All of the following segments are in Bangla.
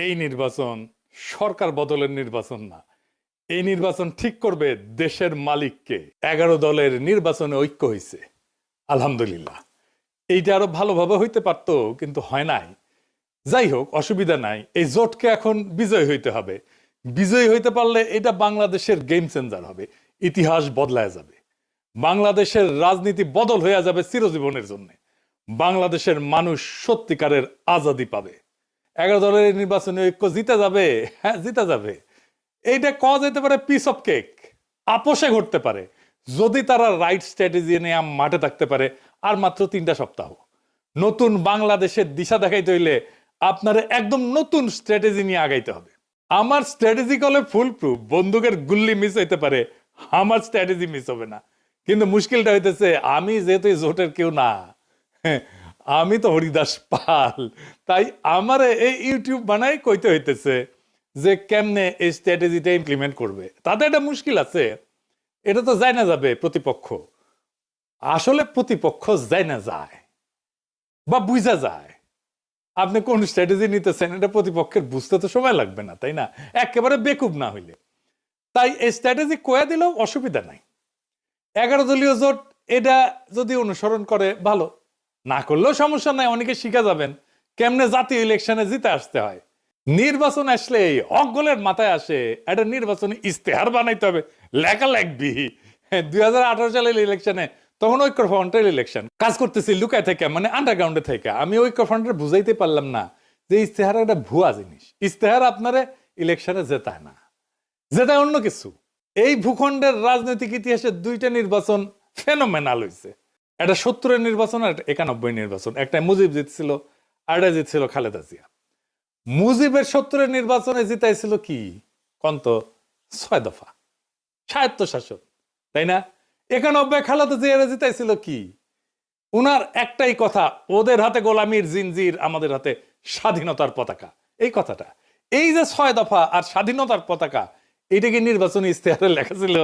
এই নির্বাচন সরকার বদলের নির্বাচন না। এই নির্বাচন ঠিক করবে দেশের মালিককে। 11 দলের নির্বাচনে ঐক্য হয়েছে, আলহামদুলিল্লাহ। এইটা আরো ভালোভাবে হইতে পারতো, কিন্তু হয় নাই। যাই হোক, অসুবিধা নাই। এই জোটকে এখন বিজয় হইতে হবে। বিজয়ী হইতে পারলে এটা বাংলাদেশের গেম চেঞ্জার হবে, ইতিহাস বদলায় যাবে। বাংলাদেশের রাজনীতি বদল হয়ে যাবে চিরজীবনের জন্য। বাংলাদেশের মানুষ সত্যিকারের আজাদি পাবে। 11 দলের নির্বাচনে ঐক্য জিতে যাবে। হ্যাঁ, জিতে যাবে। এইটা কওয়া যেতে পারে পিস অফ কেক। আপোষে ঘটতে পারে যদি তারা রাইট স্ট্র্যাটেজি নিয়ে মাঠে থাকতে পারে। আর মাত্র 3টা সপ্তাহ। নতুন বাংলাদেশের দিশা দেখাইতে হইলে আপনার একদম নতুন স্ট্র্যাটেজি নিয়ে আগাইতে হবে। আমার স্ট্র্যাটেজি কলে ফুল প্রুফ। বন্দুকের গুল্লি মিস হইতে পারে, আমার স্ট্র্যাটেজি মিস হবে না। কিন্তু মুশকিলটা হইতেছে, আমি যেহেতু এই জোটের কেউ না, আমি তো হরিদাস পাল, তাই আমার এই ইউটিউব বানাই কইতে হইতেছে যে কেমনে এই স্ট্র্যাটেজিটা ইমপ্লিমেন্ট করবে। তাদের একটা মুশকিল আছে, এটা তো যায় না যাবে প্রতিপক্ষ। আসলে প্রতিপক্ষ যায় না যায় বা বুঝা যায় আপনি কোন স্ট্র্যাটেজি নিতেছেন, এটা প্রতিপক্ষের বুঝতে তো সময় লাগবে না, তাই না? একেবারে বেকুব না হইলে। তাই এই স্ট্র্যাটেজি কয়ে দিলেও অসুবিধা নাই। 11 দলীয় জোট এটা যদি অনুসরণ করে ভালো, না করলেও সমস্যা নাই। অনেকে শিখা যাবেন কেমনে জাতীয় ইলেকশনে জিতে আসতে হয়। নির্বাচন আসলে অগলের মাথায় আসে একটা নির্বাচনী ইস্তেহার বানাইতে হবে, লেখা লাগবি। 2018 সালের ইলেকশনে তখন ঐক্যফ্রন্টের ইলেকশন কাজ করতেছি লুকায় থেকে, মানে আন্ডারগ্রাউন্ডে থেকে। আমি ঐক্যফ্রন্টের বুঝাইতে পারলাম না যে ইস্তেহার একটা ভুয়া জিনিস। ইস্তেহার আপনারে ইলেকশনে জেতায় না, জেতায় অন্য কিছু। এই ভূখণ্ডের রাজনৈতিক ইতিহাসে 2টা নির্বাচন ফেনোমেনাল হয়েছে। একটা 70-এর নির্বাচন আর একটা 91 নির্বাচন। একটা মুজিব জিতছিল, আর একটা জিতছিল খালেদা জিয়া। মুজিবের 70-এর নির্বাচনে জিতাইছিল কি কন্ত 6 দফা স্বায়ত্তশাসন, তাই না? 91 খালেদা জিয়া জিতাইছিল কি? উনার একটাই কথা, ওদের হাতে গোলামির জিনজির, আমাদের হাতে স্বাধীনতার পতাকা। এই কথাটা, এই যে 6 দফা আর স্বাধীনতার পতাকা, এটা কি নির্বাচনী ইস্তেহারে লেখা ছিল?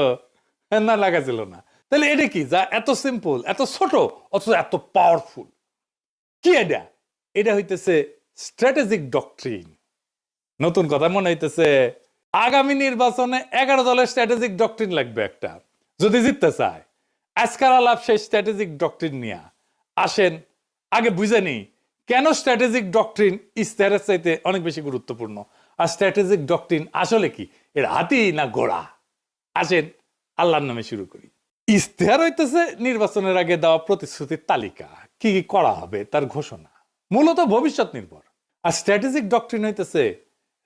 না, লেখা ছিল না। তাহলে এটা কি যা এত সিম্পল, এত ছোট, অথচ এত পাওয়ারফুল? কি এটা? এটা হইতেছে স্ট্র্যাটেজিক ডক্ট্রিন। নতুন কথা মনে হইতেছে। আগামী নির্বাচনে 11 দলের স্ট্র্যাটেজিক ডক্ট্রিন লাগবে একটা, যদি জিততে চায়। আজকাল আলাপ সেই স্ট্র্যাটেজিক ডক্ট্রিন নিয়ে আসেন। আগে বুঝে নিই কেন স্ট্র্যাটেজিক ডক্ট্রিন ইস্তেহারের চাইতে অনেক বেশি গুরুত্বপূর্ণ। আর স্ট্র্যাটেজিক ডক্ট্রিন আসলে কি, এর হাতি না ঘোড়া? আসেন আল্লাহর নামে শুরু করি। ইস্তেহার হইতেছে নির্বাচনের আগে দেওয়া প্রতিশ্রুতির তালিকা, কি কি করা হবে তার ঘোষণা, মূলত ভবিষ্যৎ নির্ভর। আর স্ট্র্যাটেজিক ডক্ট্রিন হইতেছে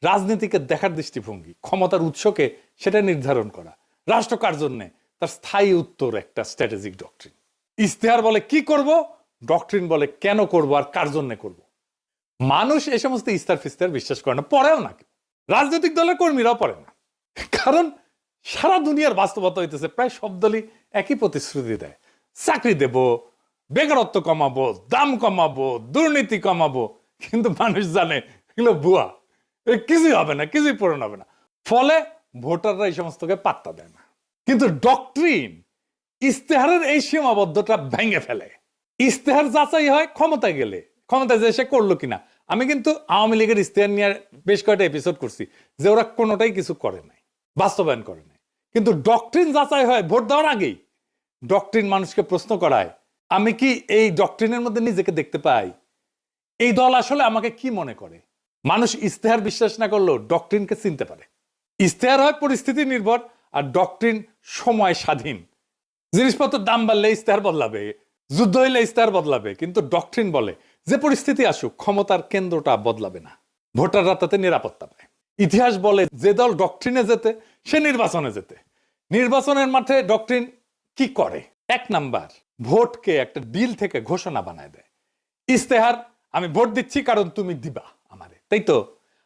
রাজনীতিকে দেখার দৃষ্টিভঙ্গি, ক্ষমতার উৎসকে সেটা নির্ধারণ করা, রাষ্ট্র কার জন্যে তার স্থায়ী উত্তর একটা স্ট্র্যাটেজিক ডক্ট্রিন। ইস্তেহার বলে কি করব, ডক্ট্রিন বলে কেন করব আর কার জন্য করব। মানুষ এই সমস্ত ইস্তার ফিস্তার বিশ্বাস করে না, পড়েও না। রাজনৈতিক দলের কর্মীরাও পড়ে না, কারণ সারা দুনিয়ার বাস্তবতা হইতেছে প্রায় সব দলই একই প্রতিশ্রুতি দেয়। চাকরি দেব, বেকারত্ব কমাবো, দাম কমাবো, দুর্নীতি কমাবো। কিন্তু মানুষ জানে এগুলো ভুয়া, কিছুই হবে না, কিছুই পূরণ হবে না। ফলে ভোটাররা এই সমস্তকে পাত্তা দেয় না। কিন্তু ডক্ট্রিন ইস্তেহারের এই সীমাবদ্ধতা ভেঙে ফেলে। ইস্তেহার যাচাই হয় ক্ষমতায় গেলে, ক্ষমতায় যে সে করলো কিনা। আমি কিন্তু আওয়ামী লীগের ইস্তেহার নিয়ে বেশ কয়েকটা এপিসোড করছি যে ওরা কোনোটাই কিছু করে নাই, বাস্তবায়ন করে নাই। কিন্তু ডক্ট্রিন যাচাই হয় ভোট দেওয়ার আগেই। ডক্ট্রিন মানুষকে প্রশ্ন করায়, আমি কি এই ডক্ট্রিনের মধ্যে নিজেকে দেখতে পাই? এই দল আসলে আমাকে কি মনে করে? মানুষ ইস্তেহার বিশ্বাস না করলেও ডক্ট্রিনকে চিনতে পারে। ইস্তেহার হয় পরিস্থিতি নির্ভর, আর ডক্ট্রিন সময় স্বাধীন। জিনিসপত্রের দাম বাড়লে ইস্তেহার বদলাবে, যুদ্ধ হইলে ইস্তেহার বদলাবে, কিন্তু ডক্ট্রিন বলে যে পরিস্থিতি আসুক ক্ষমতার কেন্দ্রটা বদলাবে না, ভোটাররা তাতে নিরাপত্তা পায়। ইতিহাস বলে যে দল ডক্ট্রিনে যেতে সে নির্বাচনে যেতে। নির্বাচনের মাঠে ডক্ট্রিন কি করে? 1 নাম্বার, ভোটকে একটা ডিল থেকে ঘোষণা বানায় দেয়। ইস্তেহার, আমি ভোট দিচ্ছি কারণ তুমি দিবা আমারে, তাই তো?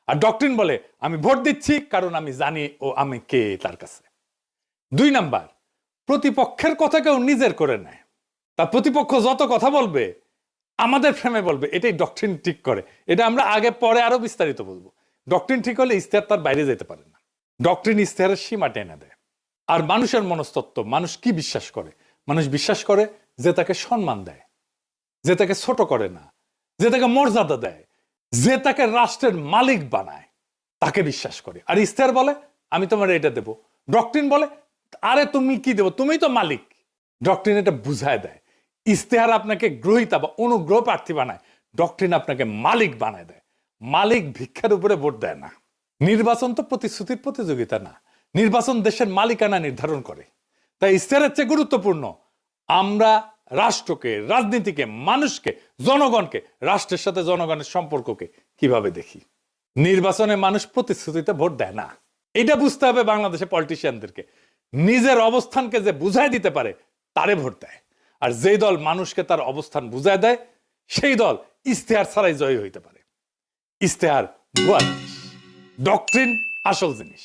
আর ডক্ট্রিন বলে আমি ভোট দিচ্ছি কারণ আমি জানি ও আমি কে তার কাছে। 2 নাম্বার, প্রতিপক্ষের কথা কেউ নিজের করে নেয়। তার প্রতিপক্ষ যত কথা বলবে আমাদের ফ্রেমে বলবে, এটাই ডক্ট্রিন ঠিক করে। এটা আমরা আগে পরে আরো বিস্তারিত বলবো। ডক্ট্রিন ঠিক হলে ইস্তেহার তার বাইরে যেতে পারে না। ডক্ট্রিন ইস্তেহারের সীমা টেনে দেয়। আর মানুষের মনস্তত্ত্ব, মানুষ কি বিশ্বাস করে? মানুষ বিশ্বাস করে যে তাকে সম্মান দেয়, যে তাকে ছোট করে না, যে তাকে মর্যাদা দেয়, যে তাকে রাষ্ট্রের মালিক বানায়। তাকে বিশ্বাস করে। আর ইস্তেহার বলে আমি তোমার এটা দেব, ডক্ট্রিন বলে আরে তুমি কি দেবো, তুমি তো মালিক। ডক্ট্রিন এটা বুঝায় দেয়। ইস্তেহার আপনাকে গ্রহীতা বা অনুগ্রহ প্রার্থী বানায়, ডক্ট্রিন আপনাকে মালিক বানায় দেয়। মালিক ভিক্ষার উপরে ভোট দেয় না। নির্বাচন তো প্রতিশ্রুতির প্রতিযোগিতা না, নির্বাচন দেশের মালিকানা নির্ধারণ করে। তাই ইস্তেহারের চেয়ে গুরুত্বপূর্ণ আমরা রাষ্ট্রকে, রাজনীতিকে, মানুষকে, জনগণকে, রাষ্ট্রের সাথে জনগণের সম্পর্ককে কিভাবে দেখি। নির্বাচনে মানুষ প্রতিশ্রুতিতে ভোট দেয় না, এটা বুঝতে হবে বাংলাদেশের পলিটিশিয়ানদেরকে। নিজের অবস্থানকে যে বুঝাই দিতে পারে তারে ভোট দেয়। আর যেই দল মানুষকে তার অবস্থান বুঝায় দেয় সেই দল ইস্তেহার ছাড়াই জয়ী হইতে পারে। ইস্তেহার ভুয়া জিনিস, ডক্ট্রিন আসল জিনিস।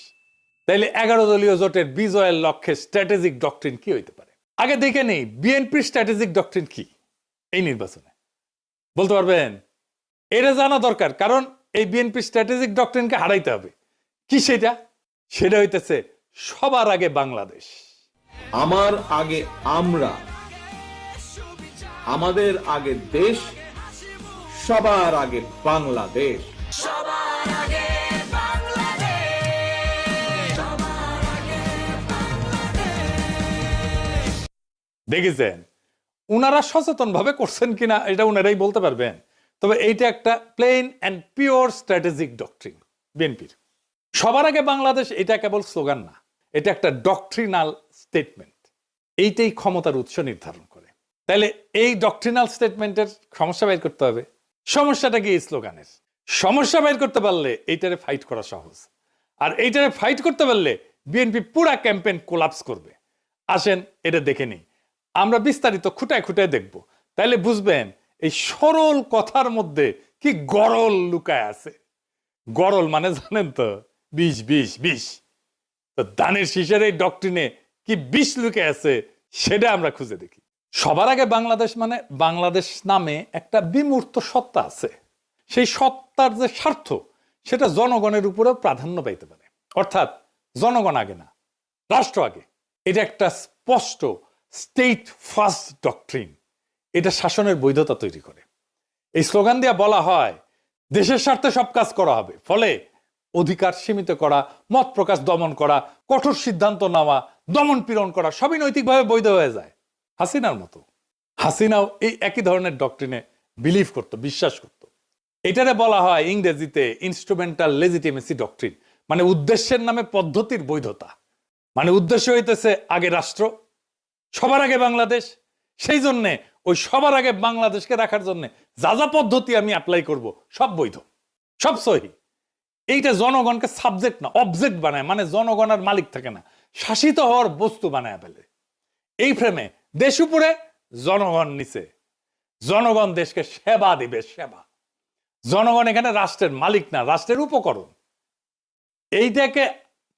তাইলে 11 দলীয় জোটের বিজয়ের লক্ষ্যে স্ট্র্যাটেজিক ডক্ট্রিন কি হইতে পারে? আগে দেখে নেই বিএনপির স্ট্র্যাটেজিক ডক্ট্রিন কি এই নির্বাচনে, বলতে পারবেন? এটা জানা দরকার, কারণ এই বিএনপি স্ট্র্যাটেজিক ডক্ট্রিনকে হারাইতে হবে। কি সেটা? সেটা হইতেছে সবার আগে বাংলাদেশ, আমার আগে আমরা, আমাদের আগে দেশ, সবার আগে বাংলাদেশ। দেখেছেন উনারা সচেতন ভাবে করছেন কিনা এটা উনারাই বলতে পারবেন। তবে এইটা একটা plain and pure strategic doctrine বিএনপির। সবার আগে বাংলাদেশ এটা কেবল স্লোগান না, এটা একটা ডক্ট্রিনাল স্টেটমেন্ট। এইটাই ক্ষমতার উৎস নির্ধারণ করে। তাইলে এই ডক্ট্রিনাল স্টেটমেন্টের সমস্যা বের করতে হবে। সমস্যাটা কি? এই স্লোগানের সমস্যা বের করতে পারলে এইটারে ফাইট করা সহজ। আর এইটারে ফাইট করতে পারলে বিএনপি পুরা ক্যাম্পেইন কোলাপস করবে। আসেন এটা দেখে নিই, আমরা বিস্তারিত খুঁটায় খুঁটায় দেখব। তাইলে বুঝবেন এই সরল কথার মধ্যে কি গরল লুকায় আছে। গরল মানে জানেন তো, বিষ বিষ বিষ। তো দানের শীষের এই ডক্ট্রিনে কি বিষ লুকে আছে সেটা আমরা খুঁজে দেখি। সবার আগে বাংলাদেশ মানে বাংলাদেশ নামে একটা বিমূর্ত সত্তা আছে। সেই সত্তার যে স্বার্থ সেটা জনগণের উপরেও প্রাধান্য পাইতে পারে। অর্থাৎ জনগণ আগে না, রাষ্ট্র আগে। এটা একটা স্পষ্ট স্টেট ফার্স্ট ডক্ট্রিন। এটা শাসনের বৈধতা তৈরি করে। এই স্লোগান দিয়ে বলা হয় দেশের স্বার্থে সব কাজ করা হবে, ফলে অধিকার সীমিত করা, মত প্রকাশ দমন করা, কঠোর সিদ্ধান্ত নেওয়া, দমন পীড়ন করা সবই নৈতিকভাবে বৈধ হয়ে যায়। হাসিনার মতো। হাসিনাও এই একই ধরনের ডক্ট্রিনে বিলিভ করত, বিশ্বাস করত। এটারে বলা হয় ইংরেজিতে ইনস্ট্রুমেন্টাল লেজিটিমেসি ডক্ট্রিন, মানে উদ্দেশ্যের নামে পদ্ধতির বৈধতা। মানে উদ্দেশ্য হইতেছে আগে রাষ্ট্র, সবার আগে বাংলাদেশ। সেই জন্যে ওই সবার আগে বাংলাদেশকে রাখার জন্য যা যা পদ্ধতি আমি অ্যাপ্লাই করব সব বৈধ, সব সহি। এইটা জনগণকে সাবজেক্ট না অবজেক্ট বানায়, মানে জনগণ আর মালিক থাকে না, শাসিত হওয়ার বস্তু বানায় ফেলে। এই ফ্রেমে দেশ উপরে, জনগণ নিচে। জনগণ দেশকে সেবা দিবে, সেবা। জনগণ এখানে রাষ্ট্রের মালিক না, রাষ্ট্রের উপকরণ। এইটাকে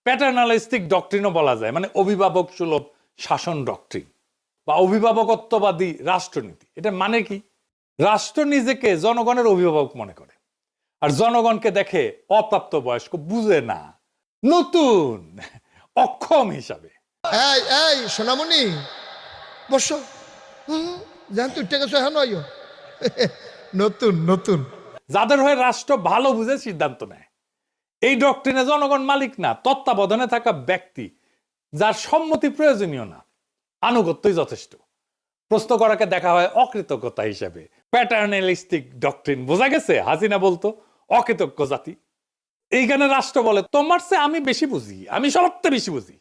প্যাটার্নালিস্টিক ডক্ট্রিনও বলা যায়, মানে অভিভাবক সুলভ শাসন ডক্ট্রিন বা অভিভাবকত্ববাদী রাষ্ট্রনীতি। এটা মানে কি? রাষ্ট্র নিজেকে জনগণের অভিভাবক মনে করে, আর জনগণকে দেখে অপ্রাপ্ত বয়স্ক, বুঝে না, নতুন, অক্ষম হিসাবে। এই এই সোনামণি বসো, জান তুই গেছো হ্যাঁ নয় নতুন নতুন। যাদের হয়ে রাষ্ট্র ভালো বুঝে সিদ্ধান্ত নেয়। এই ডক্ট্রিনে জনগণ মালিক না, তত্ত্বাবধানে থাকা ব্যক্তি যার সম্মতি প্রয়োজনীয় না, আনুগত্যই যথেষ্ট। প্রশ্ন করাকে দেখা হয় অকৃতজ্ঞতা হিসেবে। প্যাটার্নালিস্টিক ডক্ট্রিন, বোঝা গেছে? হাসিনা বলতো অকৃতজ্ঞ জাতি। এইখানে রাষ্ট্র বলে তোমার চেয়ে আমি বেশি বুঝি, আমি সবচেয়ে বেশি বুঝি।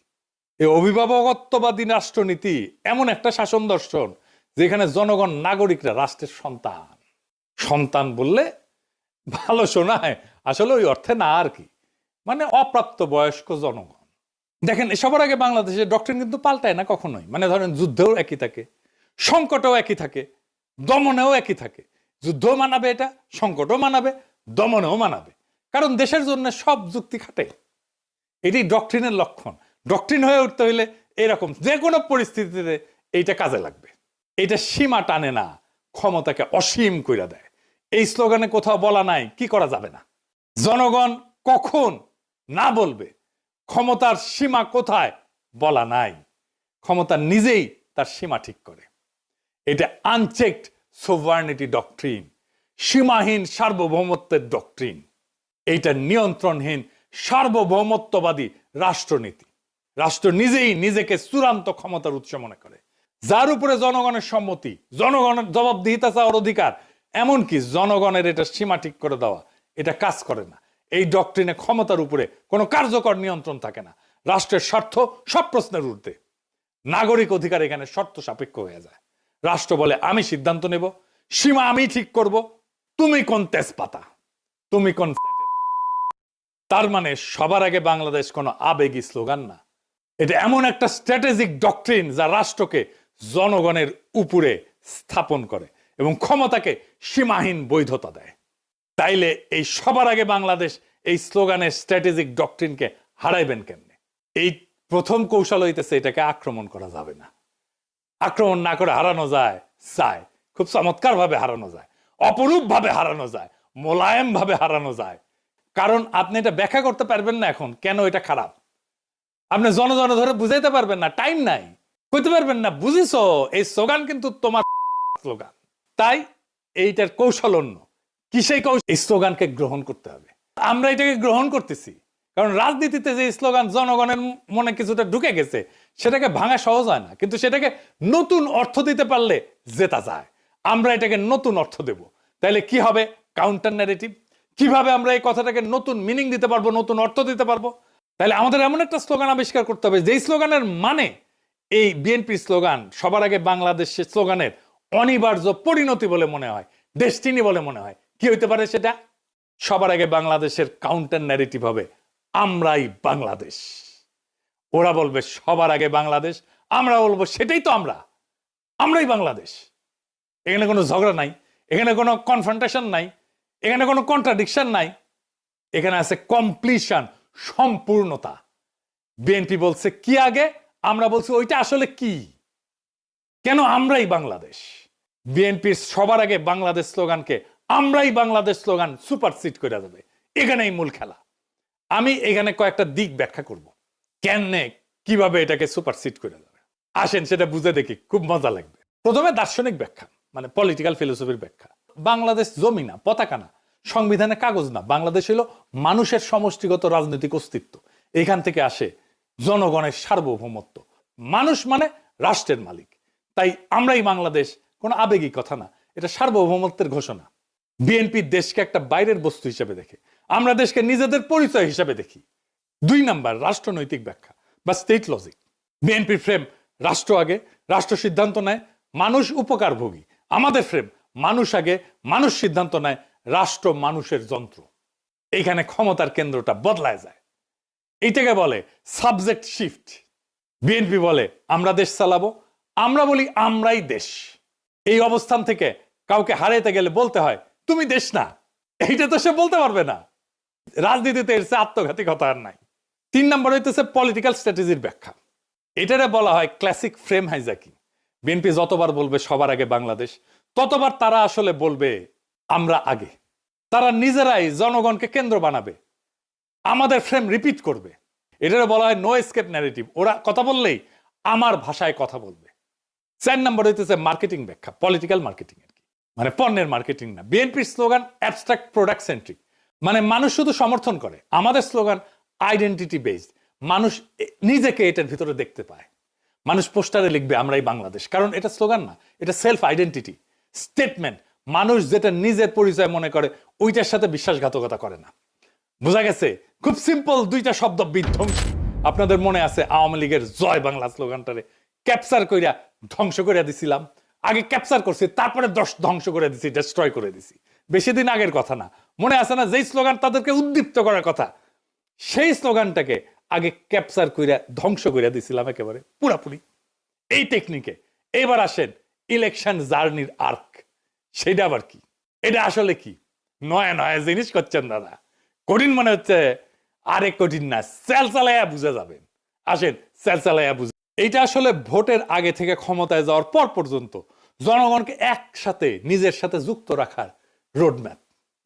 এই অভিভাবকত্ববাদী রাষ্ট্রনীতি এমন একটা শাসন দর্শন যেখানে জনগণ নাগরিকরা রাষ্ট্রের সন্তান। সন্তান বললে ভালো শোনায়, আসলে ওই অর্থে না আর কি, মানে অপ্রাপ্ত বয়স্ক জনগণ। দেখেন সবার আগে বাংলাদেশের ডক্ট্রিন কিন্তু পাল্টায় না কখনোই। মানে ধরেন যুদ্ধেও একই থাকে, সংকটেও একই থাকে, দমনেও একই থাকে। যুদ্ধও মানাবে এটা, সংকটও মানাবে, দমনেও মানাবে, কারণ দেশের জন্য সব যুক্তি খাটে। এটি ডক্ট্রিনের লক্ষণ। ডক্ট্রিন হয়ে উঠতে হইলে এরকম যে কোনো পরিস্থিতিতে এইটা কাজে লাগবে। এটা সীমা টানে না, ক্ষমতাকে অসীম কইরা দেয়। এই স্লোগানে কোথাও বলা নাই কি করা যাবে না, জনগণ কখন না বলবে, ক্ষমতার সীমা কোথায় বলা নাই। ক্ষমতা নিজেই তার সীমা ঠিক করে। এটা আনচেকড সোভার্নিটি ডক্ট্রিন, সীমাহীন সার্বভৌমত্বের ডক্ট্রিন। এইটা নিয়ন্ত্রণহীন সার্বভৌমত্ববাদী রাষ্ট্রনীতি। রাষ্ট্র নিজেই নিজেকে চূড়ান্ত ক্ষমতার উৎস মনে করে, যার উপরে জনগণের সম্মতি, জনগণের জবাবদিহিতা চাওয়ার অধিকার, এমনকি জনগণের এটা সীমা ঠিক করে দেওয়া, এটা কাজ করে না। এই ডক্ট্রিনে ক্ষমতার উপরে কোনো কার্যকর নিয়ন্ত্রণ থাকে না। রাষ্ট্রের স্বার্থ সব প্রশ্নের ঊর্ধ্বে। নাগরিক অধিকার এখানে শর্ত সাপেক্ষ হয়ে যায়। রাষ্ট্র বলে আমি সিদ্ধান্ত নেব, সীমা আমি ঠিক করব, তুমি কোন তেজপাতা, তুমি কোন। তার মানে সবার আগে বাংলাদেশ কোনো আবেগী স্লোগান না, এটা এমন একটা স্ট্র্যাটেজিক ডক্ট্রিন যা রাষ্ট্রকে জনগণের উপরে স্থাপন করে এবং ক্ষমতাকে সীমাহীন বৈধতা দেয়। তাইলে এই সবার আগে বাংলাদেশ এই স্লোগানের স্ট্র্যাটেজিক ডক্ট্রিনকে হারাইবেন কেমনে? এই প্রথম কৌশল হইতেছে এটাকে আক্রমণ করা যাবে না। আক্রমণ না করে হারানো যায়, খুব চমৎকার ভাবে হারানো যায়, অপরূপ ভাবে হারানো যায়, মোলায়েম ভাবে হারানো যায়। কারণ আপনি এটা ব্যাখ্যা করতে পারবেন না এখন কেন এটা খারাপ। আপনি জন ধরে বুঝাইতে পারবেন না, টাইম নাই, কইতে পারবেন না বুঝিছো এই স্লোগান কিন্তু তোমার স্লোগান। তাই এইটার কৌশল অন্য। কি সেই কৌশল? এই স্লোগানকে গ্রহণ করতে হবে। আমরা এটাকে গ্রহণ করতেছি কারণ রাজনীতিতে যে স্লোগান জনগণের মনে কিছুটা ঢুকে গেছে, সেটাকে ভাঙা সহজ হয় না, কিন্তু সেটাকে নতুন অর্থ দিতে পারলে জেতা যায়। আমরা এটাকে নতুন অর্থ দেব, তাহলে কি হবে? Counter narrative. কিভাবে আমরা এই কথাটাকে নতুন মিনিং দিতে পারবো, নতুন অর্থ দিতে পারবো? তাহলে আমাদের এমন একটা স্লোগান আবিষ্কার করতে হবে যেই স্লোগানের মানে এই বিএনপির স্লোগান সবার আগে বাংলাদেশের স্লোগানের অনিবার্য পরিণতি বলে মনে হয়, ডেস্টিনি বলে মনে হয়। কি হইতে পারে সেটা? সবার আগে বাংলাদেশের কাউন্টার ন্যারেটিভ হবে আমরাই বাংলাদেশ। ওরা বলবে সবার আগে বাংলাদেশ, আমরা বলবো সেটাই তো আমরাই বাংলাদেশ। এখানে কোনো ঝগড়া নাই, এখানে কোনো কনফ্রন্টেশন নাই, এখানে কোনো কন্ট্রাডিকশন নাই, এখানে আছে কমপ্লিশন, সম্পূর্ণতা। বিএনপি বলছে কি আগে, আমরা বলছি ওইটা আসলে কি, কেন আমরাই বাংলাদেশ। বিএনপির সবার আগে বাংলাদেশ স্লোগানকে আমরাই বাংলাদেশ স্লোগান সুপারসিড করে দেবে। এখানেই মূল খেলা। আমি এখানে কয়েকটা দিক ব্যাখ্যা করব কেনে কিভাবে এটাকে সুপারসিড করে দেবে। আসেন সেটা বুঝে দেখি, খুব মজা লাগবে। প্রথমে দার্শনিক ব্যাখ্যা, মানে পলিটিক্যাল ফিলোসফির ব্যাখ্যা। বাংলাদেশ জমি না, পতাকা না, সংবিধানের কাগজ না, বাংলাদেশ হলো মানুষের সমষ্টিগত রাজনৈতিক অস্তিত্ব। এখান থেকে আসে জনগণের সার্বভৌমত্ব। মানুষ মানে রাষ্ট্রের মালিক। তাই আমরাই বাংলাদেশ কোনো আবেগিক কথা না, এটা সার্বভৌমত্বের ঘোষণা। বিএনপি দেশকে একটা বাইরের বস্তু হিসেবে দেখে, আমরা দেশকে নিজেদের পরিচয় হিসেবে দেখি। 2 নাম্বার রাষ্ট্রনৈতিক ব্যাখ্যা বা স্টেট লজিক। বিএনপির ফ্রেম রাষ্ট্র আগে, রাষ্ট্র সিদ্ধান্ত নেয়, মানুষ উপকারভোগী। আমাদের ফ্রেম মানুষ আগে, মানুষ সিদ্ধান্ত নেয়, রাষ্ট্র মানুষের যন্ত্র। এইখানে ক্ষমতার কেন্দ্রটা বদলায় যায়। এইটাকে বলে সাবজেক্ট শিফট। বিএনপি বলে আমরা দেশ চালাবো, আমরা বলি আমরাই দেশ। এই অবস্থান থেকে কাউকে হারাইতে গেলে বলতে হয় তুমি দেশ না, এইটা তো সে বলতে পারবে না। রাজনীতিতে এর চেয়ে আত্মঘাতী কথা আর নাই। 3 নম্বর হইতেছে পলিটিক্যাল স্ট্র্যাটেজির ব্যাখ্যা। এটারে বলা হয় ক্লাসিক ফ্রেম হাইজাকিং। বিএনপি যতবার বলবে সবার আগে বাংলাদেশ, ততবার তারা আসলে বলবে আমরা আগে। তারা নিজেরাই জনগণকে কেন্দ্র বানাবে, আমাদের ফ্রেম রিপিট করবে। এটারে বলা হয় নো এসকেপ ন্যারেটিভ। ওরা কথা বললেই আমার ভাষায় কথা বলবে। 4 নম্বর হইতেছে মার্কেটিং ব্যাখ্যা, পলিটিক্যাল মার্কেটিং আর কি, মানে পণ্যের মার্কেটিং না। বিএনপির স্লোগান অ্যাবস্ট্রাক্ট প্রোডাক্ট সেন্ট্রিক, মানে মানুষ শুধু সমর্থন করে। আমাদের স্লোগান আইডেন্টিটি বেসড, মানুষ নিজেকে এটার ভিতরে দেখতে পায়। মানুষ পোস্টারে লিখবে আমরাই বাংলাদেশ, কারণ এটা স্লোগান না, এটা সেলফ আইডেন্টিটি স্টেটমেন্ট। মানুষ যেটা নিজের পরিচয় মনে করে ওইটার সাথে বিশ্বাসঘাতকতা করে না। বোঝা গেছে? খুব সিম্পল 2টা শব্দ, বিধ্বংসী। আপনাদের মনে আছে আওয়ামী লীগের জয় বাংলা স্লোগানটারে ক্যাপচার কইরা ধ্বংস করে দিছিলাম। আগে ক্যাপচার করছি, তারপরে ধ্বংস করে দিছি, ডেস্ট্রয় করে দিছি। বেশি দিন আগের কথা না, মনে আছে না? যেই স্লোগান তাদেরকে উদ্দীপ্ত করার কথা, সেই স্লোগানটাকে আগে ক্যাপচার কইরা ধ্বংস করে দিছিলাম একেবারে পুরাপুরি। এই টেকনিকে এবার আসেন ইলেকশন জার্নির আর্ক। সেটা আবার কি? এটা আসলে কি? নয়া নয়া জিনিস করছেন দাদা, কঠিন মনে হচ্ছে। আরে কঠিন না, সেল চালাইয়া বুঝে যাবেন। আসেন সেল চালাইয়া বুঝে। এইটা আসলে ভোটের আগে থেকে ক্ষমতায় যাওয়ার পর পর্যন্ত জনগণকে একসাথে নিজের সাথে যুক্ত রাখার রোডম্যাপ,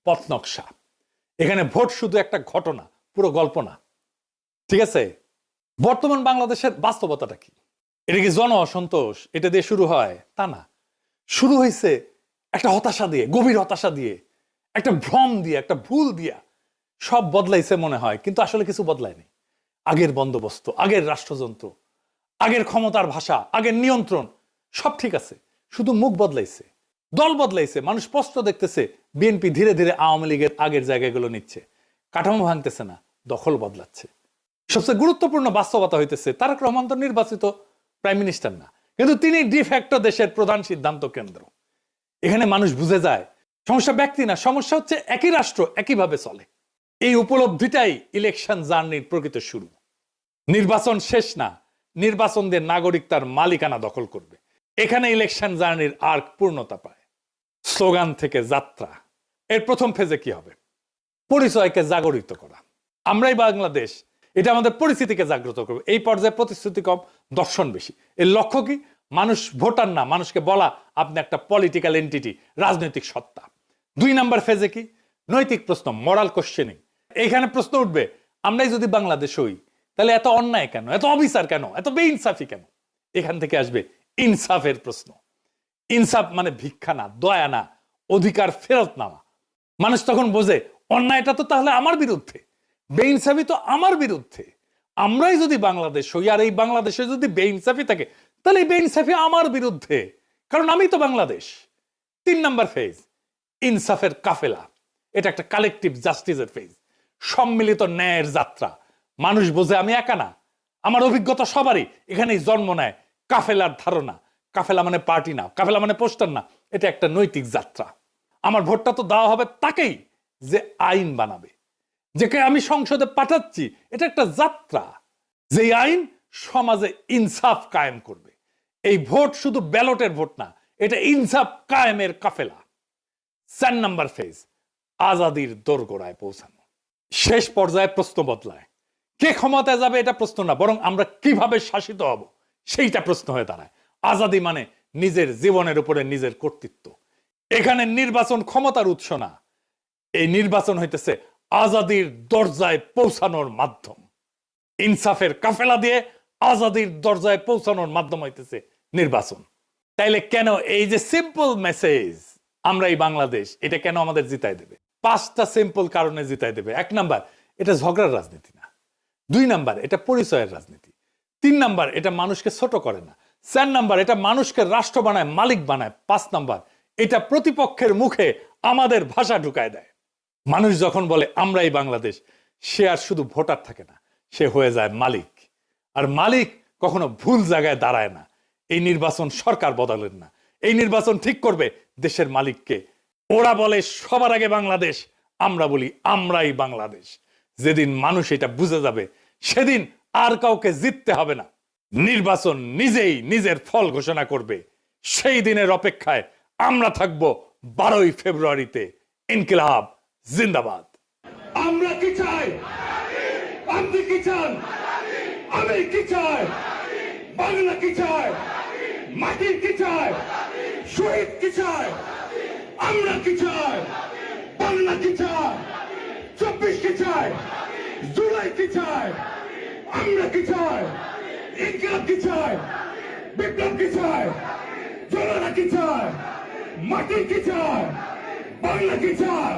পথ নকশা। এখানে ভোট শুধু একটা ঘটনা, পুরো গল্প না। ঠিক আছে? বর্তমান বাংলাদেশের বাস্তবতাটা কি? এটা কি জন অসন্তোষ এটা দিয়ে শুরু হয়? তা না। শুরু হয়েছে একটা হতাশা দিয়ে, গভীর হতাশা দিয়ে, একটা ভ্রম দিয়ে, একটা ভুল দিয়া সব বদলাইছে মনে হয়, কিন্তু আসলে কিছু বদলায়নি। আগের বন্দোবস্ত, আগের রাষ্ট্রযন্ত্র, আগের ক্ষমতার ভাষা, আগের নিয়ন্ত্রণ সব ঠিক আছে, শুধু মুখ বদলাইছে, দল বদলাইছে। মানুষ স্পষ্ট দেখতেছে বিএনপি ধীরে ধীরে আওয়ামী লীগের আগের জায়গাগুলো নিচ্ছে, কাঠামো ভাঙতেছে না, দখল বদলাচ্ছে। সবচেয়ে গুরুত্বপূর্ণ বাস্তবতা হইতেছে তারেক রহমান তো নির্বাচিত প্রাইম মিনিস্টার না, কিন্তু তিনি ডিফ্যাক্টো দেশের প্রধান সিদ্ধান্ত কেন্দ্র। এখানে মানুষ বুঝে যায় সমস্যা ব্যক্তি না, সমস্যা হচ্ছে একই রাষ্ট্র একইভাবে চলে। এই উপলব্ধিটাই ইলেকশন জার্নির প্রকৃত শুরু। নির্বাচন শেষ না, নির্বাচন দিয়ে নাগরিক তার মালিকানা দখল করবে। এখানে ইলেকশন জার্নির আর্ক পূর্ণতা পায়। স্লোগান থেকে যাত্রা, এর প্রথম ফেজে কি হবে? পরিচয়কে জাগরিত করা। আমরাই বাংলাদেশ, এটা আমাদের পরিস্থিতিকে জাগ্রত করবে। এই পর্যায়ে প্রতিশ্রুতি কম, দর্শন বেশি। এর লক্ষ্য কি? মানুষ ভোটার না, মানুষকে বলা আপনি একটা পলিটিক্যাল এন্টিটি, রাজনৈতিক সত্তা। 2 নাম্বার ফেজে কি? নৈতিক প্রশ্ন, মরাল কোশ্চেনিং। এখানে প্রশ্ন উঠবে, আমরাই যদি বাংলাদেশ হই তাহলে এত অন্যায় কেন, এত অবিচার কেন, এত বেইনসাফি কেন? এখান থেকে আসবে ইনসাফের প্রশ্ন। ইনসাফ মানে ভিক্ষা না, দয়া না, অধিকার ফেরত নেওয়া। মানুষ তখন বোঝে অন্যায়টা তো তাহলে আমার বিরুদ্ধে, বেইনসাফি তো আমার বিরুদ্ধে। আমরাই যদি বাংলাদেশ হই আর এই বাংলাদেশে যদি বেইনসাফি থাকে তাহলে এই বেইনসাফি আমার বিরুদ্ধে, কারণ আমি তো বাংলাদেশ। 3 নাম্বার ফেজ, ইনসাফের কাফেলা। এটা একটা কালেকটিভ জাস্টিসের ফেজ, সম্মিলিত ন্যায়ের যাত্রা। মানুষ বোঝে আমি একা না, আমার অভিজ্ঞতা সবারই। এখানেই জন্ম নেয় কাফেলার ধারণা। কাফেলা মানে পার্টি না, কাফেলা মানে পোস্টার না, এটা একটা নৈতিক যাত্রা। আমার ভোটটা তো দেওয়া হবে তাকেই যে আইন বানাবে, যাকে আমি সংসদে পাঠাচ্ছি। এটা একটা যাত্রা, যে আইন সমাজে ইনসাফ কায়েম করবে। এই ভোট শুধু ব্যালটের ভোট না, এটা ইনসাফ কায়েমের কাফেলা। 4 নাম্বার ফেজ, আজাদির দোরগোড়ায় পৌঁছানো। শেষ পর্যায়ে প্রশ্ন বদলায়। কে ক্ষমতায় যাবে এটা প্রশ্ন না, বরং আমরা কিভাবে শাসিত হব সেইটা প্রশ্ন হয়ে দাঁড়ায়। আজাদি মানে নিজের জীবনের উপরে নিজের কর্তৃত্ব। এখানে নির্বাচন ক্ষমতার উৎস না, এই নির্বাচন হইতেছে আজাদির দরজায় পৌঁছানোর মাধ্যম। ইনসাফের কাফেলা দিয়ে আজাদির দরজায় পৌঁছানোর মাধ্যম হইতেছে নির্বাচন। তাইলে কেন এই যে সিম্পল মেসেজ আমরাই বাংলাদেশ, এটা কেন আমাদের জিতাই দেবে? 5টা সিম্পল কারণে জিতাই দেবে। 1 নাম্বার, এটা ঝগড়ার রাজনীতি না। 2 নাম্বার, এটা পরিচয়ের রাজনীতি। 3 নাম্বার, এটা মানুষকে ছোট করে না। 4 নাম্বার, এটা মানুষকে রাষ্ট্র বানায়, মালিক বানায়। 5 নাম্বার, এটা প্রতিপক্ষের মুখে আমাদের ভাষা ঢুকায় দেয়। মানুষ যখন বলে আমরাই বাংলাদেশ, সে আর শুধু ভোটার থাকে না, সে হয়ে যায় মালিক। আর মালিক কখনো ভুল জায়গায় দাঁড়ায় না। এই নির্বাচন সরকার বদলের না, এই নির্বাচন ঠিক করবে দেশের মালিককে। ওরা বলে সবার আগে বাংলাদেশ, আমরা বলি আমরাই বাংলাদেশ। যেদিন মানুষ এটা বুঝে যাবে, সেদিন আর কাউকে জিততে হবে না। নির্বাচন নিজেই নিজের ফল ঘোষণা করবে। সেই দিনের অপেক্ষায় আমরা থাকবো 12ই ফেব্রুয়ারিতে। ইনকিলাব জিন্দাবাদ। আমরা কি চাই? আপনি কি চান? আমি কি চাই? বাংলা কি চাই? মাটির কি চাই? শহীদ কি চাই? আমরা কি চাই? বাংলা কি চাই? 24 কি চাই? জুলাই কি চাই? আমরা কি চাই? ইনকিলাব কি চাই? বিপ্লব কি চাই? জনতা কি চাই? মাটি কি চাই? বাংলা কি চাই?